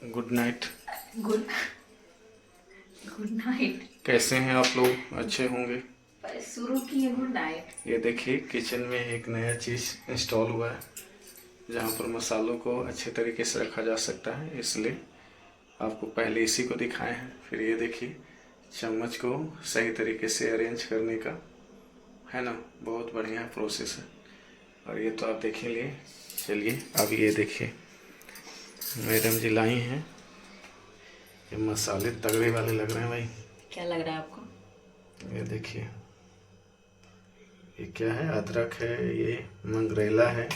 Good night. Good good night. कैसे हैं आप लोग? अच्छे होंगे। शुरू किए गुड नाइट। ये देखिए किचन में एक नया चीज़ इंस्टॉल हुआ है जहाँ पर मसालों को अच्छे तरीके से रखा जा सकता है, इसलिए आपको पहले इसी को दिखाए हैं। फिर ये देखिए चम्मच को सही तरीके से अरेंज करने का है ना, बहुत बढ़िया प्रोसेस है। और ये तो आप देख ही लिए। चलिए अब ये देखिए मैडम जी लाई हैं, ये मसाले तगड़े वाले लग रहे हैं भाई। क्या लग रहा है आपको? ये देखिए ये क्या है, अदरक है, ये मंगरेला है,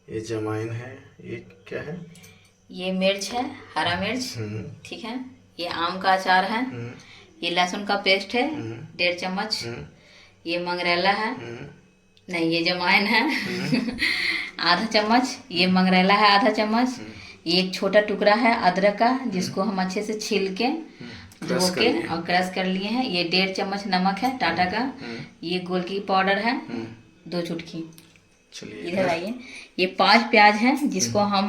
ये जमाइन है, ये क्या है, ये मिर्च है, हरा मिर्च। ठीक है। ये आम का अचार है। ये लहसुन का पेस्ट है 1.5 चम्मच। ये मंगरेला है, नहीं ये जमाइन है आधा चम्मच। ये मंगरेला है आधा चम्मच। ये एक छोटा टुकड़ा है अदरक का जिसको हम अच्छे से छील के धो के और क्रश कर लिए हैं। ये 1.5 चम्मच नमक है टाटा का। ये गोलकी पाउडर है 2 चुटकी। चलिए इधर आइए। ये 5 प्याज है जिसको हम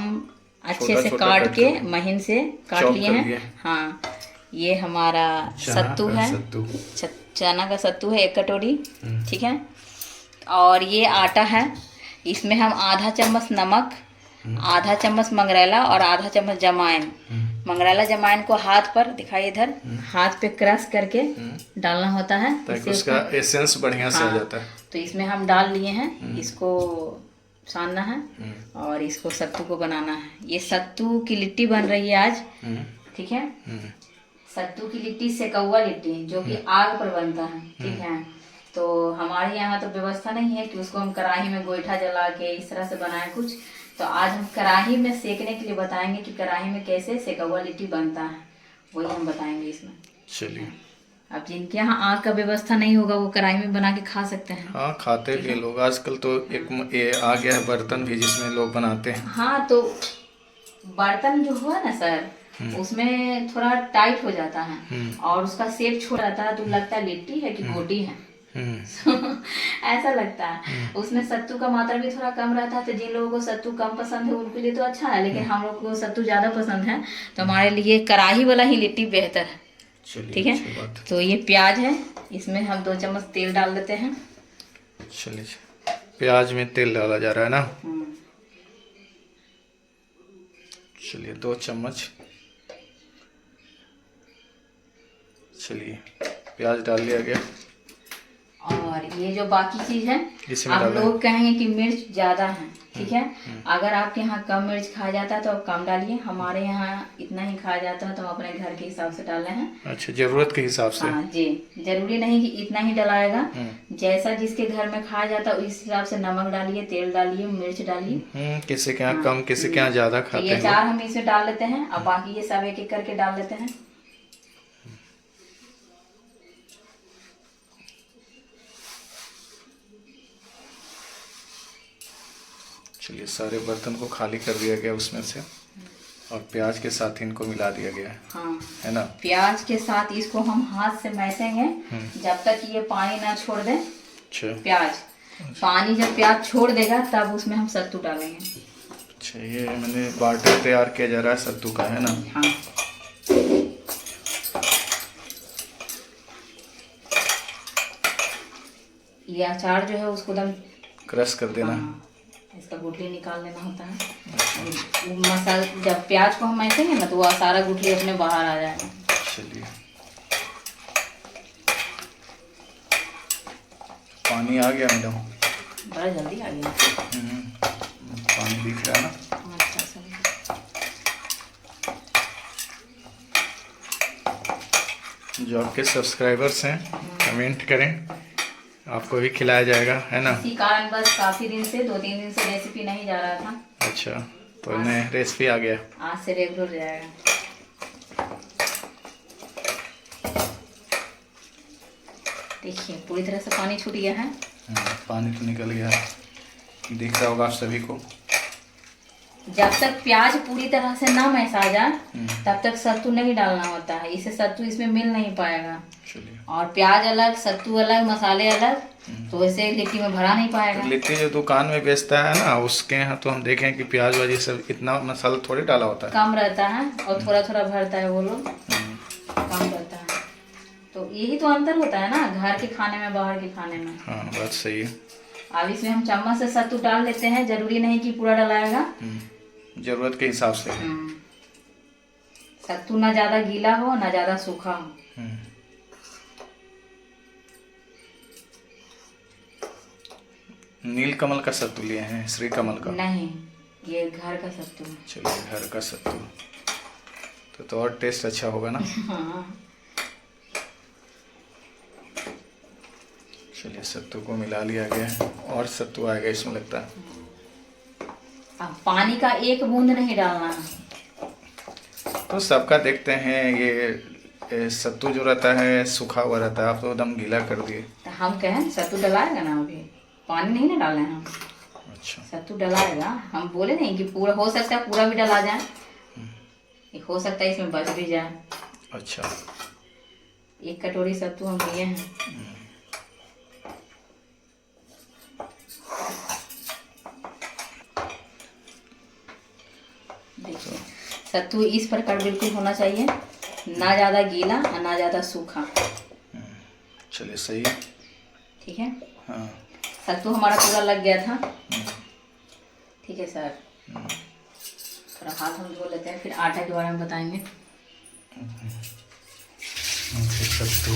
अच्छे से काट के महीन से काट लिए हैं। हाँ, ये हमारा सत्तू है, चना का सत्तू है 1 कटोरी। ठीक है। और ये आटा है, इसमें हम आधा चम्मच नमक, आधा चम्मच मंगरेला और आधा चम्मच जमाइन। मंगरेला जमाइन को हाथ पर दिखाई, इधर हाथ पे क्रश करके डालना होता है ताकि उसका एसेंस बढ़िया से आ जाता है। तो इसमें हम डाल लिए हैं। इसको सानना है और इसको सत्तू को बनाना है। ये सत्तू की लिट्टी बन रही है आज। ठीक है। सत्तू की लिट्टी सेकौआ लिट्टी जो कि आग पर बनता है। ठीक है। तो हमारे यहाँ तो व्यवस्था नहीं है कि उसको हम कढ़ाई में गोईठा जला के इस तरह से बनाए कुछ। तो आज हम कढ़ाई में सेकने के लिए बताएंगे कि कढ़ाई में कैसे सेकौआ लिट्टी बनता है, वही हम बताएंगे इसमें। चलिए। अब जिनके यहाँ आग का व्यवस्था नहीं होगा वो कढ़ाई में बना के खा सकते हैं। हाँ, खाते भी लोग आजकल। तो एक ये आ गया है बर्तन भी जिसमें लोग बनाते हैं। हाँ, तो बर्तन जो हुआ ना सर, उसमें थोड़ा टाइट हो जाता है और उसका शेप छोड़ जाता है, तो लगता है लिट्टी है कि गोटी है ऐसा लगता है। उसमें सत्तू का मात्रा भी थोड़ा कम रहता है, तो जिन लोगों को सत्तू कम पसंद है उनके लिए तो अच्छा है, लेकिन हम लोग को सत्तू ज्यादा पसंद है तो हमारे लिए कढ़ाई वाला ही लिट्टी बेहतर है। ठीक है। तो ये प्याज है, इसमें हम 2 चम्मच तेल डाल देते हैं। चलिए, प्याज में तेल डाला जा रहा है ना। चलिए 2 चम्मच। चलिए प्याज डाल लिया गया। और ये जो बाकी चीज है, आप लोग कहेंगे कि मिर्च ज्यादा है। ठीक है। अगर आपके यहाँ कम मिर्च खाया जाता है तो आप कम डालिए। हमारे यहाँ इतना ही खाया जाता है तो हम अपने घर के हिसाब से डाल रहे हैं। अच्छा, जरूरत के हिसाब से। हाँ जी, जरूरी नहीं कि इतना ही डलाएगा। जैसा जिसके घर में खाया जाता है उस हिसाब से नमक डालिए, तेल डालिए, मिर्च डालिए। किसी के यहाँ कम, किसी के यहाँ ज्यादा खाते हैं। ये 4 हम इसमें डाल लेते हैं और बाकी ये सब एक एक करके डाल लेते हैं। चलिए, सारे बर्तन को खाली कर दिया गया उसमें से और प्याज के साथ इनको मिला दिया गया है। हाँ, है ना। प्याज के साथ इसको हम हाथ से मैसेंगे जब तक ये पानी ना छोड़ दे। अच्छा। प्याज पानी जब प्याज छोड़ देगा तब उसमें हम सत्तू डालेंगे। अच्छा, ये मैंने बाटर तैयार किया जा रहा है सत्तू का, है ना। हाँ। ये अचार जो है उसको एकदम क्रश कर देना। हाँ, इसका गुठली निकाल लेना होता है। मसाला जब प्याज को हम ऐसेंगे ना तो वो सारा गुठली अपने बाहर आ जाएगा। चलिए, पानी आ गया मैडम, बड़ा जल्दी आ गया। पानी दिख रहा है ना। अच्छा सर, जो आपके सब्सक्राइबर्स हैं कमेंट करें, आपको भी खिलाया जाएगा, है ना। इसी कारण बस काफी दिन से 2-3 दिन से रेसिपी नहीं जा रहा था। अच्छा, तो नया रेसिपी आ गया, आज से रेगुलर जाएगा। देखिए पूरी तरह से पानी छूट गया है। पानी तो निकल गया है, दिख रहा होगा आप सभी को। जब तक प्याज पूरी तरह से ना मैसा जाए तब तक सत्तू नहीं डालना होता है, इससे सत्तू इसमें मिल नहीं पाएगा। चलिए। और प्याज अलग, सत्तू अलग, मसाले अलग, तो वैसे लिट्टी में भरा नहीं पाएगा। लिट्टी जो दुकान में बेचता है ना, उसके यहाँ तो हम देखें कि प्याज वाज ये सब इतना मसाला थोड़ी डाला होता है, कम रहता है और थोड़ा थोड़ा भरता है वो लोग, कम रहता है। तो यही तो अंतर होता है ना घर के खाने में बाहर के खाने में। हाँ बात सही है। अब इसमें हम चम्मच से सत्तू डाल लेते हैं, जरूरी नहीं कि पूरा डलाएगा, जरूरत के हिसाब से। सत्तू ना ज्यादा गीला हो ना ज्यादा सूखा हो। नीलकमल का सत्तू लिए हैं, श्री कमल का नहीं, ये घर का सत्तू है। चलिए घर का सत्तू तो और टेस्ट अच्छा होगा ना। हाँ। चलिए सत्तू को मिला लिया गया है और सत्तू आएगा इसमें लगता है। अब पानी का एक बूंद नहीं डालना है। तो सबका देखते हैं ये सत्तू जो रहता है सूखा हुआ रहता है, आप तो एकदम गीला कर दिए। तो हम कहें सत्तू डलाएगा ना, अभी पानी नहीं ना डालना है हम। अच्छा सत्तू डलाएगा, हम बोले नहीं कि पूरा, हो सकता है पूरा भी डला जाए, हो सकता है इसमें बच भी जाए। अच्छा 1 कटोरी सत्तू हम लिए हैं। देखिए सत्तू इस प्रकार बिल्कुल होना चाहिए, ना ज़्यादा गीला और ना ज़्यादा सूखा। चलिए सही है, ठीक है। हाँ सत्तू हमारा पूरा लग गया था। ठीक है सर, थोड़ा हाथ हम धो लेते हैं, फिर आटा के बारे में बताएंगे। सत्तू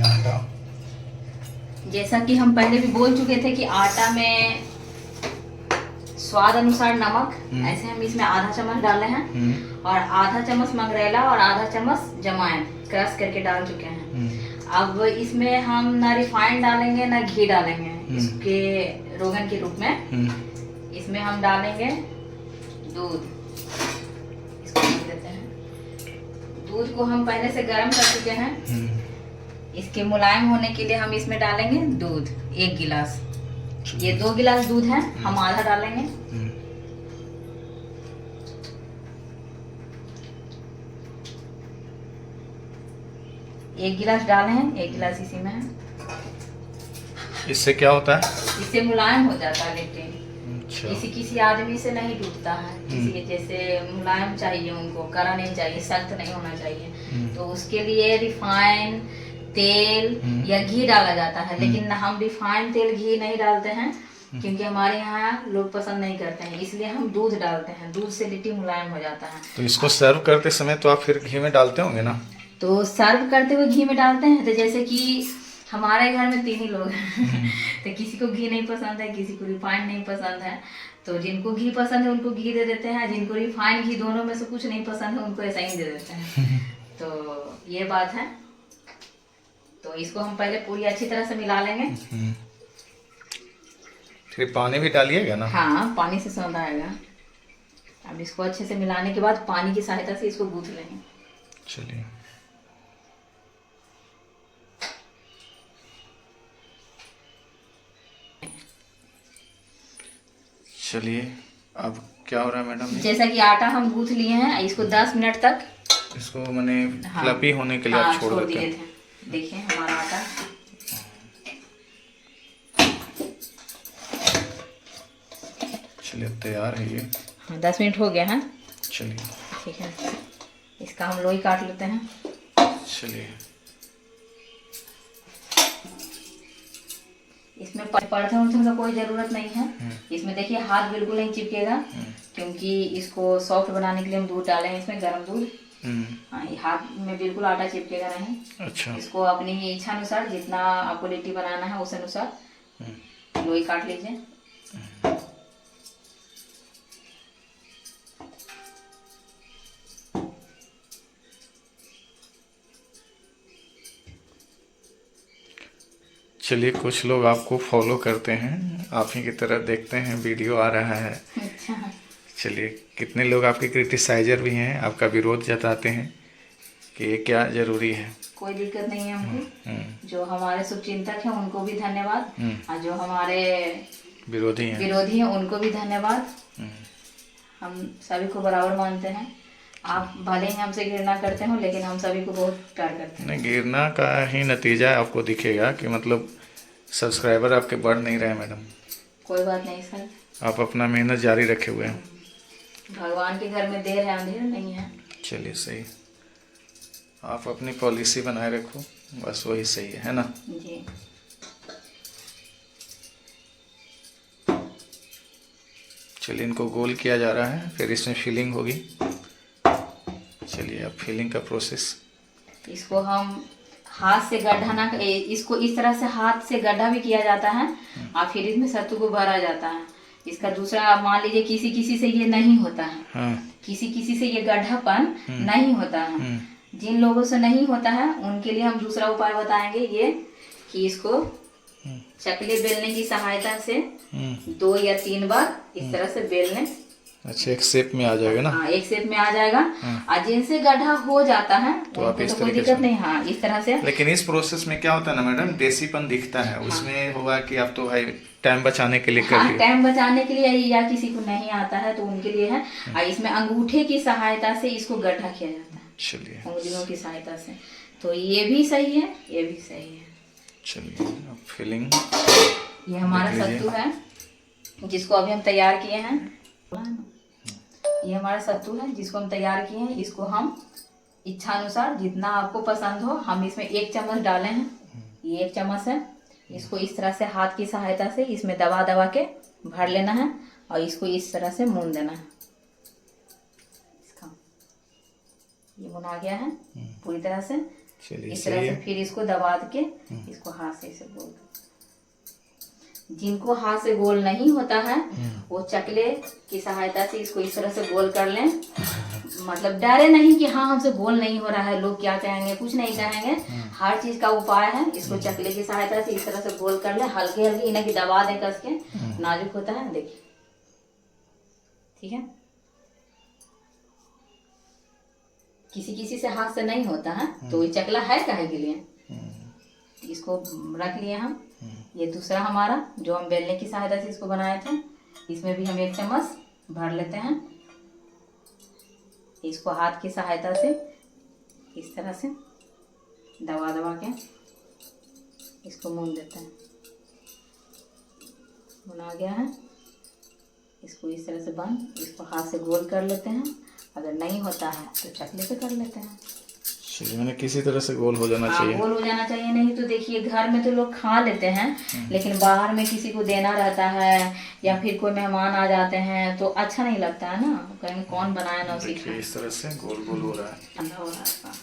आटा, जैसा कि हम पहले भी बोल चुके थे कि आटा में स्वाद अनुसार नमक, ऐसे हम इसमें आधा चम्मच डाले हैं और आधा चम्मच मंगरेला और आधा चम्मच जमाइन क्रश करके डाल चुके हैं। अब इसमें हम ना रिफाइंड डालेंगे ना घी डालेंगे, इसके रोगन के रूप में इसमें हम डालेंगे दूध। इसको रख देते हैं। दूध को हम पहले से गर्म कर चुके हैं। इसके मुलायम होने के लिए हम इसमें डालेंगे दूध 1 गिलास। ये 2 गिलास दूध है, हम आधा डालेंगे। एक गिलास डाले हैं, 1 गिलास इसी में है। इससे क्या होता है? इससे मुलायम हो जाता है लिट्टी। अच्छा। किसी आदमी से नहीं टूटता है, किसी के जैसे मुलायम चाहिए, उनको कड़ा नहीं चाहिए, सख्त नहीं होना चाहिए, तो उसके लिए रिफाइन तेल या घी डाला जाता है। लेकिन हम रिफाइंड तेल घी नहीं डालते हैं, क्योंकि हमारे यहाँ लोग पसंद नहीं करते हैं, इसलिए हम दूध डालते हैं। दूध से लिट्टी मुलायम हो जाता है। तो इसको सर्व करते समय तो आप फिर घी में डालते होंगे ना? तो सर्व करते हुए घी में डालते हैं। तो जैसे कि हमारे घर में 3 ही लोग हैं तो किसी को घी नहीं पसंद है, किसी को रिफाइंड नहीं पसंद है। तो जिनको घी पसंद है उनको घी दे देते हैं, जिनको रिफाइंड घी, दोनों में से कुछ नहीं पसंद है, उनको ऐसा ही दे देते हैं। तो ये बात है। तो इसको हम पहले पूरी अच्छी तरह से मिला लेंगे। फिर पानी भी डालिएगा ना? हाँ, पानी से सौंध आएगा। अब इसको अच्छे से मिलाने के बाद पानी की सहायता से इसको गूंथ लेंगे। चलिए चलिए अब क्या हो रहा है मैडम? जैसा कि आटा हम गूंथ लिए हैं, इसको 10 मिनट तक इसको मैंने फ्लफी होने के लिए आप छोड़ देते हैं। देखिए हमारा आटा चलिए तैयार है ये। हाँ, 10 मिनट हो गया है। चलिए ठीक है, इसका हम लोई काट लेते हैं। चलिए इसमें परथन उर्थन का कोई ज़रूरत नहीं है। इसमें देखिए हाथ बिल्कुल नहीं चिपकेगा, क्योंकि इसको सॉफ्ट बनाने के लिए हम दूध डाले हैं, इसमें गर्म दूध। हाँ, हाथ में बिल्कुल आटा चिपकेगा नहीं। अच्छा। इसको अपनी इच्छा अनुसार जितना आपको लिट्टी बनाना है उस अनुसार लोई काट लीजिए। चलिए कुछ लोग आपको फॉलो करते हैं, आप ही की तरह देखते हैं, वीडियो आ रहा है। अच्छा। चलिए कितने लोग आपके क्रिटिसाइजर भी हैं, आपका विरोध जताते हैं, कि ये क्या जरूरी है। कोई दिक्कत नहीं है हमको। जो हमारे शुभचिंतक हैं उनको भी धन्यवाद, और जो हमारे विरोधी हैं उनको भी धन्यवाद। हम सभी को बराबर मानते हैं। आप भले ही हमसे घृणा करते हो, लेकिन हम सभी को बहुत प्यार करते हैं। नहीं, घृणा का ही नतीजा आपको दिखेगा कि मतलब सब्सक्राइबर आपके बढ़ नहीं रहे मैडम। कोई बात नहीं सर, आप अपना मेहनत जारी रखे हुए हैं। भगवान के घर में देर है अंधेर नहीं है। चलिए सही, आप अपनी पॉलिसी बनाए रखो, बस वही सही है ना जी। चलिए, इनको गोल किया जा रहा है, फिर इसमें फिलिंग होगी। चलिए अब फिलिंग का प्रोसेस। इसको हम हाथ से गड्ढा ना, इसको इस तरह से हाथ से गड्ढा भी किया जाता है, और फिर इसमें सत्तू को भरा जाता है। इसका दूसरा, मान लीजिए किसी किसी से ये नहीं होता है, किसी किसी से ये गड्ढापन नहीं होता है। जिन लोगों से नहीं होता है उनके लिए हम दूसरा उपाय बताएंगे, ये कि इसको चकले बेलने की सहायता से 2 या 3 बार इस तरह से बेल लें। अच्छा, एक शेप में आ जाएगा ना। हाँ, एक शेप में आ जाएगा। और जिनसे गड्ढा हो जाता है तो आप इस कोई दिक्कत नहीं। हाँ, इस तरह से। लेकिन इस प्रोसेस में क्या होता है ना मैडम, देसीपन दिखता है। उसमें होगा कि आप तो भाई टाइम बचाने के लिए कर लिए। टाइम बचाने के लिए, या किसी को नहीं आता है तो उनके लिए है। और इसमें अंगूठे की सहायता से इसको गड्ढा किया जाता है। चलिए, उंगलियों की सहायता से। तो ये भी सही है, ये भी सही है। चलिए अब फिलिंग। ये हमारा सत्तू है जिसको अभी हम तैयार किए हैं। ये हमारा सत्तू है जिसको हम तैयार किए हैं। इसको हम इच्छानुसार जितना आपको पसंद हो, हम इसमें 1 चम्मच डाले हैं। ये 1 चम्मच है। इसको इस तरह से हाथ की सहायता से इसमें दबा दबा के भर लेना है, और इसको इस तरह से मून देना है। इसका ये मुना गया है पूरी तरह से। इस तरह से फिर इसको दबा के इसको हाथ से इसे गोल। जिनको हाथ से गोल नहीं होता है वो चकले की सहायता से इसको इस तरह से गोल कर लें। मतलब डरे नहीं कि हाँ हमसे गोल नहीं हो रहा है, लोग क्या कहेंगे, कुछ नहीं कहेंगे। हर चीज का उपाय है। इसको चकले की सहायता से इस तरह से गोल कर ले, हल्के हल्के इन्हें की दबा दें कस के। नाजुक होता है, देखिए, ठीक है। किसी किसी से हाथ से नहीं होता है तो ये चकला है काहे के लिए। इसको रख लिए हम। ये दूसरा हमारा जो हम बेलने की सहायता से इसको बनाए थे, इसमें भी हम 1 चम्मच भर लेते हैं। इसको हाथ की सहायता से इस तरह से दबा दबा के इसको मून देते हैं। मुना गया है। इसको इस तरह से बंद, इसको हाथ से गोल कर लेते हैं। अगर नहीं होता है तो चकले से कर लेते हैं। मैंने किसी तरह से गोल हो जाना चाहिए। गोल हो जाना चाहिए। नहीं तो देखिए, घर में तो लोग खा लेते हैं, लेकिन बाहर में किसी को देना रहता है या फिर कोई मेहमान आ जाते हैं तो अच्छा नहीं लगता है ना, कहेंगे कौन बनाया ना उसी का। इस तरह से गोल गोल हो रहा है। ठंडा हो रहा है।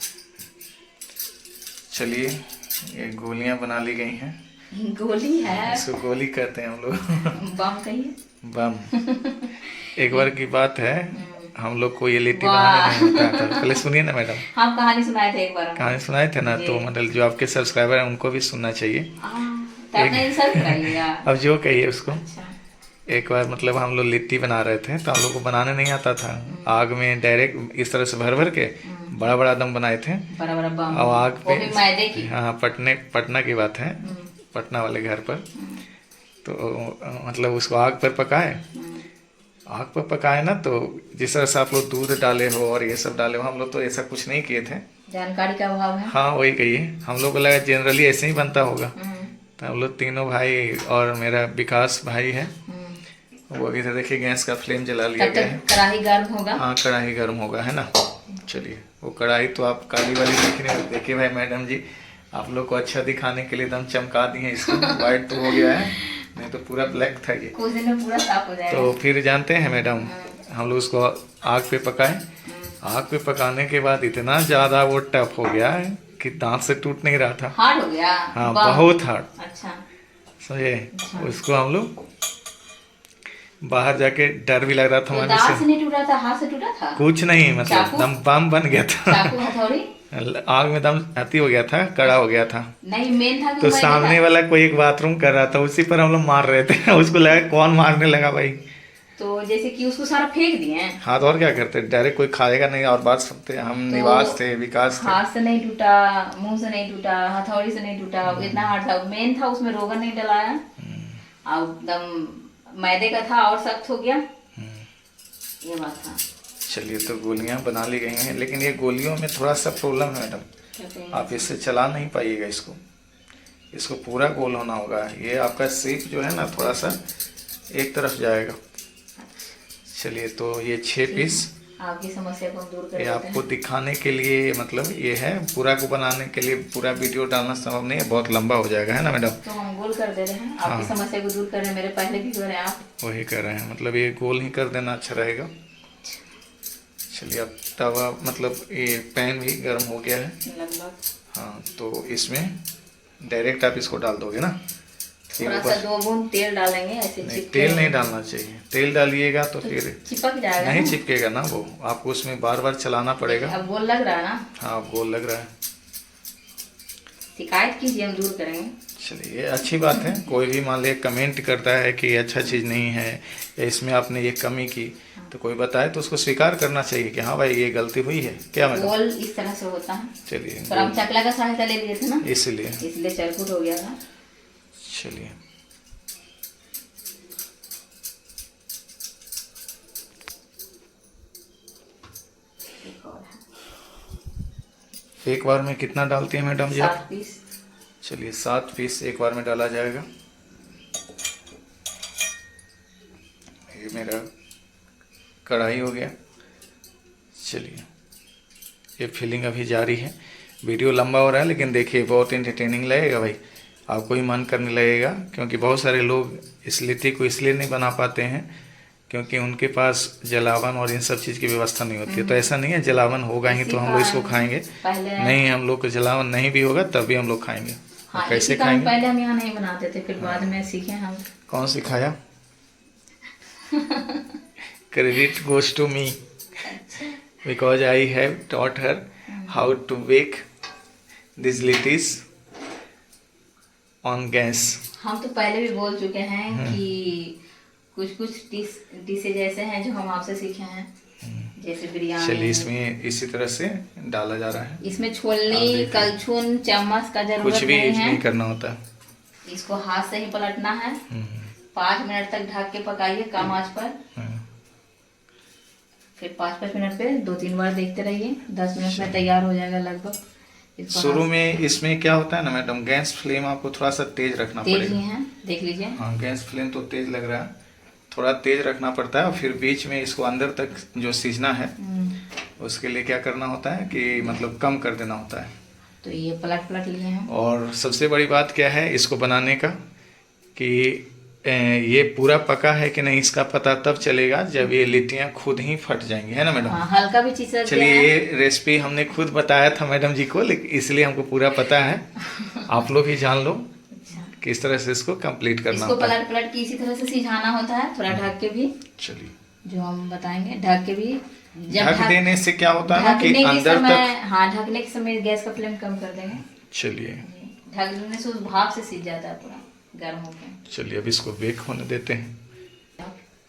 चलिए, ये गोलियां बना ली गई हैं। गोली है, इसको गोली कहते हैं हम लोग। बम कहिए। बम। एक बार की बात है, हम लोग को ये लिट्टी बनाने नहीं आता था। पहले सुनिए ना मैडम, हम कहानी सुनाए थे एक बार। कहानी सुनाए थे ना, तो मतलब जो आपके सब्सक्राइबर हैं उनको भी सुनना चाहिए। अब जो कहिए उसको। अच्छा। एक बार मतलब हम लोग लिट्टी बना रहे थे, तो हम लोग को बनाने नहीं आता था। आग में डायरेक्ट इस तरह से भर भर के बड़ा बड़ा दम बनाए थे। बड़ा बड़ा बम। और आग पे, मैदे की। हाँ, पटना की बात है, पटना वाले घर पर। तो मतलब उसको आग पर पकाए। आग पर पकाए ना, तो जिस तरह से आप लोग दूध डाले हो और ये सब डाले हो, हम लोग तो ऐसा कुछ नहीं किए थे। जानकारी का अभाव है। हाँ, वही कहिए। हम लोग को लगा जनरली ऐसे ही बनता होगा। तो हम लोग तीनों भाई और मेरा विकास भाई है, वो इधर देखिए गैस का फ्लेम जला लिया गया है। कढ़ाई गर्म होगा। हाँ, कढ़ाई गर्म होगा, है ना। चलिए, वो कढ़ाई तो आप काली वाली देखिए भाई मैडम जी, आप लोग को अच्छा दिखाने के लिए एकदम चमका दी है इसको। वाइट तो हो गया है, नहीं तो पूरा ब्लैक था ये। कुछ दिन में पूरा साफ हो जाएगा। तो फिर जानते हैं मैडम, हम लोग उसको आग पे पकाए। आग पे पकाने के बाद इतना ज्यादा वो टफ हो गया है कि दांत से टूट नहीं रहा था। हार्ड हो गया। हाँ, बहुत हार्ड। अच्छा। समझे। उसको हम लोग बाहर जाके डर भी लग रहा था। तो दांत से नहीं टूटा था, हाथ से टूटा था। कुछ नहीं, मतलब दम बम बन गया था। चाकू हथौड़ी आग में दम अति हो गया था, कड़ा हो गया था। नहीं, मेन था तो सामने वाला कोई एक बाथरूम कर रहा था, उसी पर हम लोग मार रहे थे। उसको लगा कौन मारने लगा भाई। तो जैसे कि उसको सारा फेंक दिए हैं। हाँ तो और क्या करते, डायरेक्ट कोई खाएगा नहीं और बात सुनते। हम तो निवास थे, विकास थे। हाथ से नहीं टूटा, मुंह से नहीं टूटा, हथौड़ी से नहीं टूटा, इतना हार्ड था। मेन था उसमें रोगन नहीं डलाया और एकदम मैदे का था और सख्त हो गया, ये बात था। चलिए तो गोलियां बना ली गई हैं, लेकिन ये गोलियों में थोड़ा सा प्रॉब्लम है मैडम, आप इससे चला नहीं पाइएगा इसको पूरा गोल होना होगा। ये आपका शेप जो है ना थोड़ा सा एक तरफ जाएगा। चलिए तो ये 6 पीस आपकी समस्या को हम दूर कर ये देते आपको हैं। दिखाने के लिए, मतलब ये है, पूरा को बनाने के लिए पूरा वीडियो डालना संभव नहीं है, बहुत लंबा हो जाएगा, है ना मैडम। तो हम गोल कर दे रहे हैं, आपकी हाँ। समस्या को दूर कर रहे हैं। मेरे पहले भी कर रहे हैं आप। वही कर रहे हैं, मतलब ये गोल ही कर देना अच्छा रहेगा। चलिए अब तवा, मतलब ये पैन भी गर्म हो गया है लगभग। हाँ, तो इसमें डायरेक्ट आप इसको डाल दोगे ना। थोड़ा सा 2 बूंद तेल डालेंगे, ऐसे नहीं, चिपके तेल नहीं डालना चाहिए। तेल डालिएगा तो फिर चिपक जाएगा नहीं ना। चिपकेगा ना, वो आपको उसमें बार बार चलाना पड़ेगा। अब गोल लग रहा है ना। हाँ गोल लग रहा है। शिकायत कीजिए, हम दूर करेंगे। चलिए ये अच्छी बात है। कोई भी मान लिया कमेंट करता है कि अच्छा चीज़ नहीं है या इसमें आपने ये कमी की, तो कोई बताए तो उसको स्वीकार करना चाहिए कि हाँ भाई ये गलती हुई है। क्या मैडम? गोल इस तरह से होता है। चलिए पर हम चकला का सहायता ले लिए थे ना, इसलिए चरकुट हो गया था। चलिए एक बार में कितना डालती हैं मैडम जी? 7 पीस। चलिए 7 पीस एक बार में डाला जाएगा। ये मेरा कढ़ाई हो गया। चलिए ये फिलिंग अभी जारी है। वीडियो लंबा हो रहा है लेकिन देखिए बहुत इंटरटेनिंग लगेगा भाई, आपको ही मन करने लगेगा। क्योंकि बहुत सारे लोग इस लिट्टी को इसलिए नहीं बना पाते हैं क्योंकि उनके पास जलावन और इन सब चीज़ की व्यवस्था नहीं होती है। तो ऐसा नहीं है जलावन होगा ही तो हम लोग इसको खाएंगे, नहीं, हम लोग को जलावन नहीं भी होगा तब भी हम लोग खाएंगे। हाँ, कैसे खाएंगे? पहले हम यहाँ नहीं बनाते थे, फिर बाद में सीखे हम। कौन सिखाया? Credit goes to me because I have taught her how to bake this littis on gas. हम तो पहले भी बोल चुके हैं कि कुछ डिशेज ऐसे हैं जो हम आपसे सीखे हैं, जैसे बिरयानी। चलिए इसमें इसी तरह से डाला जा रहा है। इसमें छोलनी, कलछुल, चम्मच का जरूरत कुछ भी नहीं है। नहीं करना होता है। इसको हाथ से ही पलटना है। 5 मिनट तक ढक के पकाइए कम आंच पर। फिर 5-5 मिनट पे 2-3 बार देखते रहिए। 10 मिनट में तैयार हो जाएगा लगभग। शुरू में इसमें क्या होता है ना मैडम, गैस फ्लेम आपको थोड़ा सा तेज रखना पड़ेगा। तेज ही है, देख लीजिए। हाँ गैस फ्लेम तो तेज लग रहा है, थोड़ा तेज रखना पड़ता है। और फिर बीच में इसको अंदर तक जो सीजना है उसके लिए क्या करना होता है कि मतलब कम कर देना होता है। तो ये पलट लिए हैं। और सबसे बड़ी बात क्या है इसको बनाने का कि ये पूरा पका है कि नहीं इसका पता तब चलेगा जब ये लिट्टियाँ खुद ही फट जाएंगी, है ना मैडम? हाँ, हल्का भी चीज। चलिए ये रेसिपी हमने खुद बताया था मैडम जी को, लेकिन इसलिए हमको पूरा पता है। आप लोग ही जान लो किस तरह से इसको कंप्लीट करना इसको होता है। पलट के इसी तरह से सिझाना होता है, थोड़ा ढक के भी। चलिए जो हम बताएंगे ढक के भी। ढक देने से क्या होता है ना कि अंदर तक। हाँ, ढकने के समय गैस का फ्लेम कम कर देंगे। चलिए ढक देने से उस भाप से सीज जाता है पूरा गर्म होकर। चलिए अब इसको बेक होने देते हैं।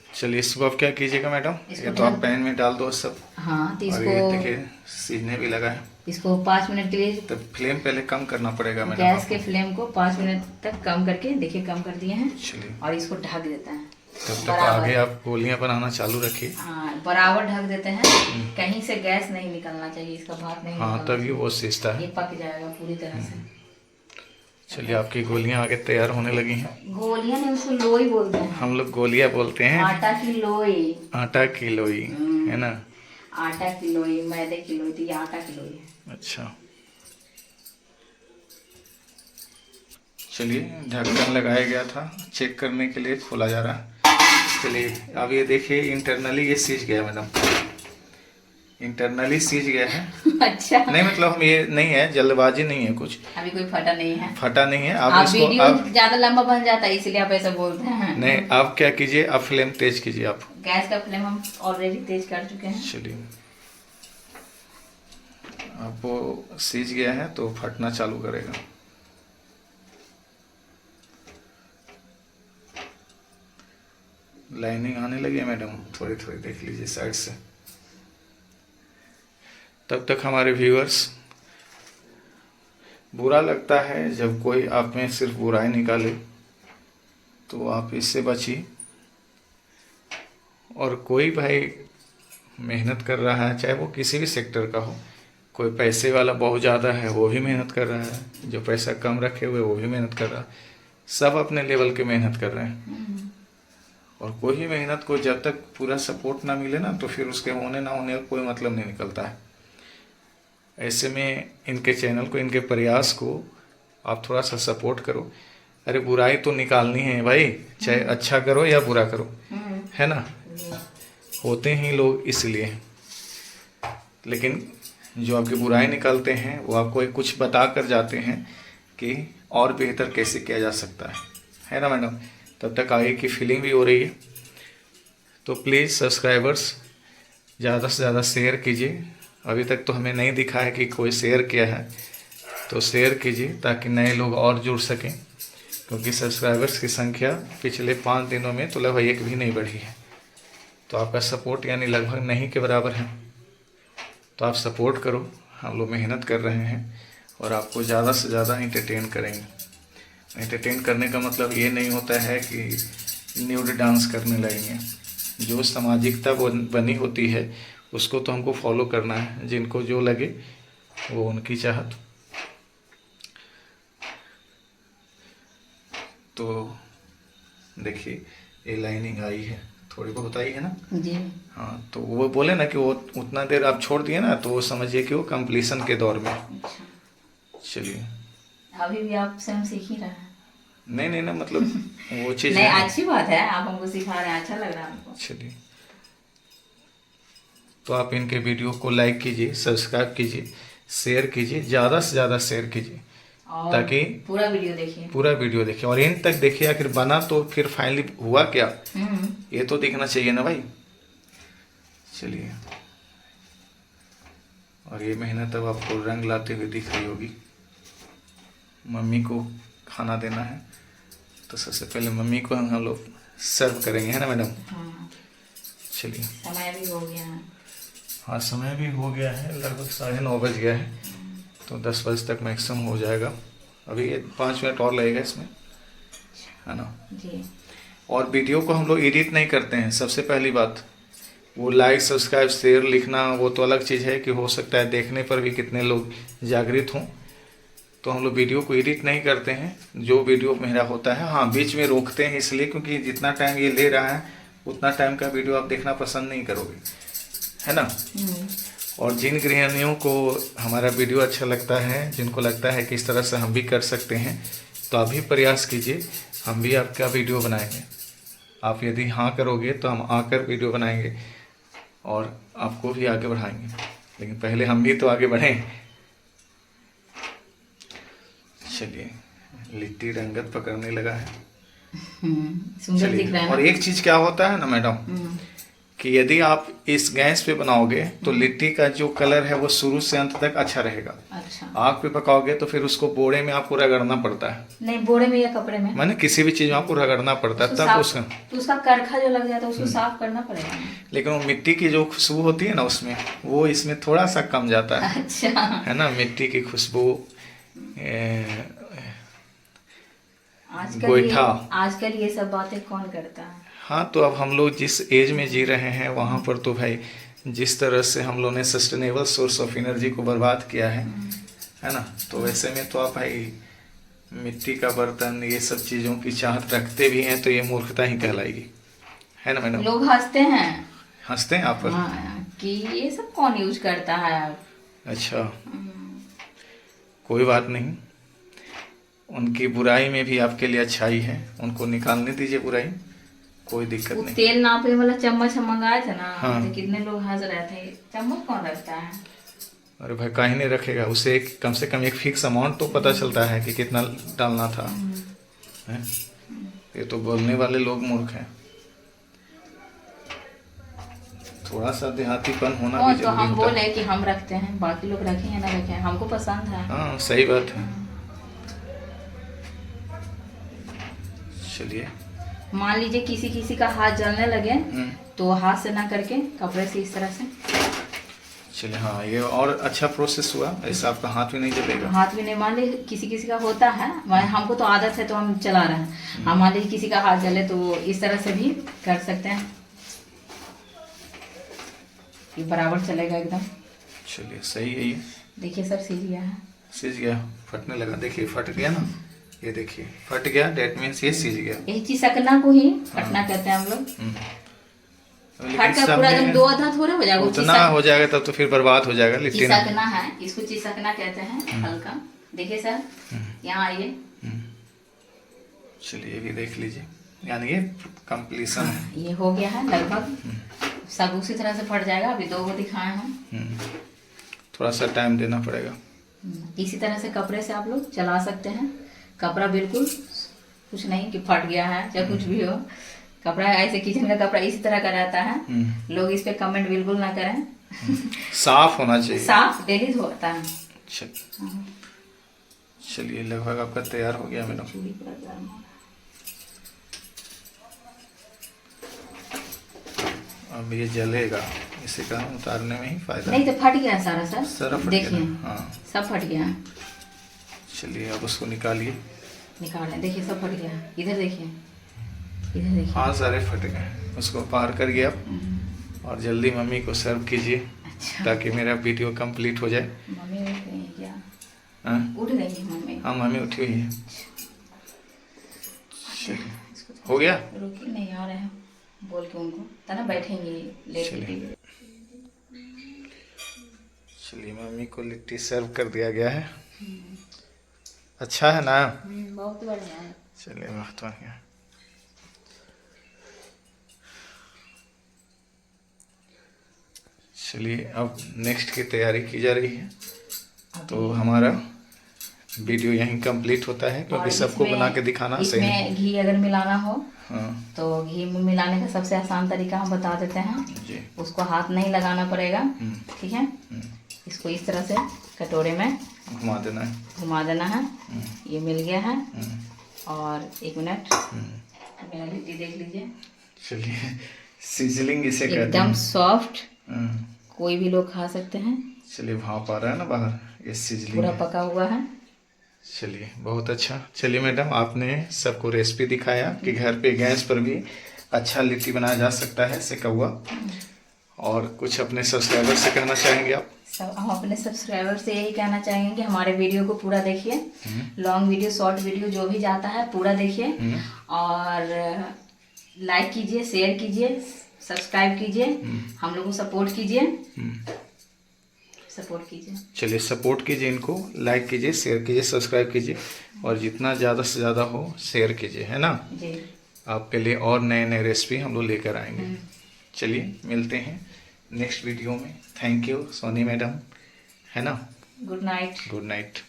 चलिए इसको अब क्या कीजिएगा मैडम? ये तो आप पैन में डाल दो सब। हाँ, तो और ये देखिए सीजने भी लगा है। इसको 5 मिनट के लिए तो फ्लेम पहले कम करना पड़ेगा मैडम। गैस के फ्लेम को 5 मिनट तक कम करके देखिए, कम कर दिए हैं। चलिए और इसको ढक देते हैं। तब तक आगे आप गोलियां बनाना चालू रखिए। हाँ, बराबर ढक देते हैं। कहीं से गैस नहीं निकलना चाहिए, इसका भाप नहीं हाँ निकलना तभी वो सीजता चाहिए। है। ये पक जाएगा पूरी तरह से। चलिए आपकी गोलियां आगे तैयार होने लगी हैं। गोलियां नहीं, उसको लोई बोलते हैं। हम लोग गोलियां बोलते हैं। आटा की लोई। आटा की लोई है ना? आटा की लोई, मैदे की लोई, तो ये आटा की लोई है। अच्छा चलिए ढक्कन लगाया गया था, चेक करने के लिए खोला जा रहा है। चलिए अब ये देखिए इंटरनली ये सीज गया मैडम, इंटरनली सीज गया है। अच्छा, नहीं मतलब हम ये नहीं है, जल्दबाजी नहीं है, कुछ अभी कोई फटा नहीं है। फटा नहीं है। आप इसको वीडियो अब ज्यादा लंबा बन जाता है इसलिए आप ऐसा बोलते हैं। नहीं, आप क्या कीजिए, आप फ्लेम तेज कीजिए। आप गैस का फ्लेम हम ऑलरेडी तेज कर चुके हैं। चलिए अब वो सीज गया है तो फटना चालू करेगा। लाइनिंग आने लगी है मैडम, थोड़ी थोड़ी देख लीजिए साइड से। तब तक हमारे व्यूअर्स, बुरा लगता है जब कोई आप में सिर्फ बुराई निकाले, तो आप इससे बचिए। और कोई भाई मेहनत कर रहा है, चाहे वो किसी भी सेक्टर का हो, कोई पैसे वाला बहुत ज़्यादा है वो भी मेहनत कर रहा है, जो पैसा कम रखे हुए वो भी मेहनत कर रहा है, सब अपने लेवल के मेहनत कर रहे हैं। और कोई ही मेहनत को जब तक पूरा सपोर्ट ना मिले ना, तो फिर उसके होने ना होने का कोई मतलब नहीं निकलता है। ऐसे में इनके चैनल को, इनके प्रयास को आप थोड़ा सा सपोर्ट करो। अरे बुराई तो निकालनी है भाई, चाहे अच्छा करो या बुरा करो, है ना। होते ही लोग इसलिए, लेकिन जो आपकी बुराई निकालते हैं वो आपको एक कुछ बता कर जाते हैं कि और बेहतर कैसे किया जा सकता है ना मैडम। तब तक आगे की फीलिंग भी हो रही है। तो प्लीज़ सब्सक्राइबर्स ज़्यादा से ज़्यादा शेयर कीजिए। अभी तक तो हमें नहीं दिखा है कि कोई शेयर किया है, तो शेयर कीजिए ताकि नए लोग और जुड़ सकें, क्योंकि सब्सक्राइबर्स की संख्या पिछले 5 दिनों में तो लगभग 1 भी नहीं बढ़ी है। तो आपका सपोर्ट यानी लगभग नहीं के बराबर है। तो आप सपोर्ट करो, हम लोग मेहनत कर रहे हैं और आपको ज़्यादा से ज़्यादा एंटरटेन करेंगे। एंटरटेन करने का मतलब ये नहीं होता है कि न्यूड डांस करने लगेंगे। जो सामाजिकता बनी होती है उसको तो हमको फॉलो करना है, जिनको जो लगे वो उनकी चाहत। तो देखिए ये लाइनिंग आई है, थोड़ी बहुत आई है ना जी। हाँ, तो वो बोले ना कि वो उतना देर आप छोड़ दिए ना, तो वो समझिए कि वो कंप्लीशन के दौर में। अच्छा, चलिए अभी भी आप स्वयं सीख ही रहे हैं। नहीं ना, मतलब वो चीज़ नहीं, है। अच्छी बात है, आप हमको सिखा रहे हैं, अच्छा लग रहा है हमको। चलिए, तो आप इनके वीडियो को लाइक कीजिए, सब्सक्राइब कीजिए, शेयर कीजिए, ज़्यादा से ज़्यादा शेयर कीजिए, और ताकि पूरा वीडियो देखिए। पूरा वीडियो देखिए और एंड तक देखिए आखिर बना तो फिर फाइनली हुआ क्या, ये तो दिखना चाहिए ना भाई। चलिए, और ये मेहनत अब आपको रंग लाते हुए दिख रही होगी। मम्मी को खाना देना है, तो सबसे पहले मम्मी को हम लोग सर्व करेंगे, है ना मैडम। हाँ, चलिए, समय भी हो गया है। हाँ समय भी हो गया है, लगभग 9:30 बज गया है, तो 10 बजे तक मैक्सिमम हो जाएगा। अभी ये 5 मिनट और लगेगा इसमें, है ना जी। और वीडियो को हम लोग एडिट नहीं करते हैं। सबसे पहली बात, वो लाइक सब्सक्राइब शेयर लिखना वो तो अलग चीज़ है कि हो सकता है देखने पर भी कितने लोग जागृत हों, तो हम लोग वीडियो को एडिट नहीं करते हैं। जो वीडियो मेरा होता है, हाँ बीच में रोकते हैं इसलिए क्योंकि जितना टाइम ये ले रहा है उतना टाइम का वीडियो आप देखना पसंद नहीं करोगे, है ना। और जिन गृहिणियों को हमारा वीडियो अच्छा लगता है, जिनको लगता है कि इस तरह से हम भी कर सकते हैं, तो आप भी प्रयास कीजिए, हम भी आपका वीडियो बनाएंगे। आप यदि हाँ करोगे तो हम आकर वीडियो बनाएंगे और आपको भी आगे बढ़ाएंगे, लेकिन पहले हम भी तो आगे बढ़ें। चलिए, लिट्टी रंगत पकड़ने लगा है। सुंदर दिख रहा है ना? और एक चीज़ क्या होता है ना मैडम, कि यदि आप इस गैस पे बनाओगे तो लिट्टी का जो कलर है वो शुरू से अंत तक अच्छा रहेगा। अच्छा, आग पे पकाओगे तो फिर उसको बोरे में आपको रगड़ना पड़ता है। नहीं बोरे में या कपड़े में, माने किसी भी चीज में आपको रगड़ना पड़ता है तब उसका, तो उसका करखा जो लग जाता है उसको साफ करना पड़ेगा ना? लेकिन वो मिट्टी की जो खुशबू होती है ना उसमें, वो इसमें थोड़ा सा कम जाता है। अच्छा, है ना, मिट्टी की खुशबू, गोईठा। आजकल ये सब बातें कौन करता है? हाँ, तो अब हम लोग जिस एज में जी रहे हैं वहाँ पर तो भाई जिस तरह से हम लोग ने सस्टेनेबल सोर्स ऑफ एनर्जी को बर्बाद किया है ना, तो वैसे में तो आप भाई मिट्टी का बर्तन ये सब चीज़ों की चाहत रखते भी हैं तो ये मूर्खता ही कहलाएगी, है ना मैडम। लोग हंसते हैं। हंसते हैं आप पर? हाँ, कि ये सब कौन यूज करता है। अच्छा, कोई बात नहीं, उनकी बुराई में भी आपके लिए अच्छाई है, उनको निकालने दीजिए बुराई, कोई दिक्कत वो नहीं। तेल नापने वाला चम्मच हम मंगाए थे ना, हाँ। तो कितने लोग हंस रहे थे, चम्मच कौन रखता है? अरे भाई काहे नहीं रखेगा, उसे कम से कम एक फिक्स अमाउंट तो पता चलता है कि कितना डालना था, है? ये तो बोलने वाले लोग मूर्ख हैं। थोड़ा सा देहातीपन होना भी तो जरूरी हम होता है। बोले कि हम रखते हैं, बाकी लोग रखें या ना रखें, हमको पसंद है। हाँ सही बात है। चलिए, मान लीजिए किसी किसी का हाथ जलने लगे तो हाथ से ना करके कपड़े से इस तरह से। चलिए हाँ, ये और अच्छा प्रोसेस हुआ, ऐसा आपका हाथ भी नहीं जलेगा। हाथ भी नहीं, मान लीजिए किसी किसी का होता है, हमको तो आदत है तो हम चला रहे हैं। हाँ, मान लीजिए किसी का हाथ जले तो इस तरह से भी कर सकते हैं, ये बराबर चलेगा एकदम। चलिए सही है ये। देखिए सर सिज गया है। सिज गया, फटने लगा, देखिए फट गया ना, ये देखिए फट गया, डेट मीन्स ये सिज गया। यही चिसकना को ही फटना कहते हैं हम लोग। फट का पूरा एकदम दो आधा थोड़ा हो जाएगा, उतना हो जाएगा तब तो फिर बर्बाद हो जाएगा। लिट्टी चिसकना है, इसको चिसकना कहते हैं हल्का। देखिए सर यहाँ आइए, चलिए ये भी देख लीजिए, यानी ये कंप्लीशन है। ये हो गया है लगभग, सब उसी तरह से फट जाएगा। अभी 2 को दिखाए हैं, थोड़ा सा टाइम देना पड़ेगा। इसी तरह से कपड़े से आप लोग चला सकते हैं। कपड़ा बिल्कुल कुछ नहीं कि फट गया है या कुछ भी हो, कपड़ा ऐसे किचन का कपड़ा इसी तरह का रहता है। लोग इस पे कमेंट बिल्कुल ना करें। साफ होना चाहिए, साफ डेली धोता है। चलिए लगभग आपका तैयार हो गया मैडम। अब ये जलेगा, इसे का उतारने में ही फायदा नहीं तो फट गया सारा सर, सारा फट गया। देखिए हाँ सब फट गया। चलिए अब उसको निकालिए। निकाल लें, देखिए सब फट गया। इधर देखिए, इधर देखिए। हाँ सारे फट गए, उसको पार कर गया। और जल्दी मम्मी को सर्व कीजिए। अच्छा। ताकि मेरा वीडियो कंप्लीट हो जाए। मम्मी उठ गई है क्या? हाँ उठ गई है मम्मी। हाँ मम्मी उठी हुई है। चलिए हो गया। रुकी नहीं, आ रहे हैं बोल के उनको, तना बैठेंगे लेट। चलिए मम्मी को लिट्टी सर्व कर दिया गया है। अच्छा है ना? बहुत बढ़िया है। चलिए बहुत बढ़िया। चलिए अब नेक्स्ट की तैयारी की जा रही है। तो हमारा वीडियो यहीं कंप्लीट होता है, क्योंकि सबको बना के दिखाना सही है। इसमें घी अगर मिलाना हो हाँ तो घी मिलाने का सबसे आसान तरीका हम बता देते हैं जी। उसको हाथ नहीं लगाना पड़ेगा, ठीक है। इसको इस तरह से कटोरे में घुमा देना है, घुमा देना है। ये मिल गया है। और 1 मिनट, मेरा लिट्टी देख लीजिए। चलिए सिजलिंग इसे कहते हैं, एकदम सॉफ्ट, कोई भी लोग खा सकते हैं। चलिए भाप आ रहा है ना बाहर, ये सिजलिंग पूरा है। पका हुआ है। चलिए बहुत अच्छा। चलिए मैडम आपने सबको रेसिपी दिखाया कि घर पे गैस पर भी अच्छा लिट्टी बनाया जा सकता है, सेका हुआ। और कुछ अपने सब्सक्राइबर से कहना चाहेंगे आप? हम अपने सब्सक्राइबर से यही कहना चाहेंगे कि हमारे वीडियो को पूरा देखिए, लॉन्ग वीडियो शॉर्ट वीडियो जो भी जाता है पूरा देखिए। और लाइक कीजिए, शेयर कीजिए, सब्सक्राइब कीजिए, हम लोग को सपोर्ट कीजिए, सपोर्ट कीजिए। चलिए सपोर्ट कीजिए, इनको लाइक कीजिए, शेयर कीजिए, सब्सक्राइब कीजिए, और जितना ज़्यादा से ज़्यादा हो शेयर कीजिए, है ना जी। आपके लिए और नए नए रेसिपी हम लोग लेकर आएंगे। चलिए मिलते हैं नेक्स्ट वीडियो में। थैंक यू सोनी मैडम, है ना। Good night. Good night.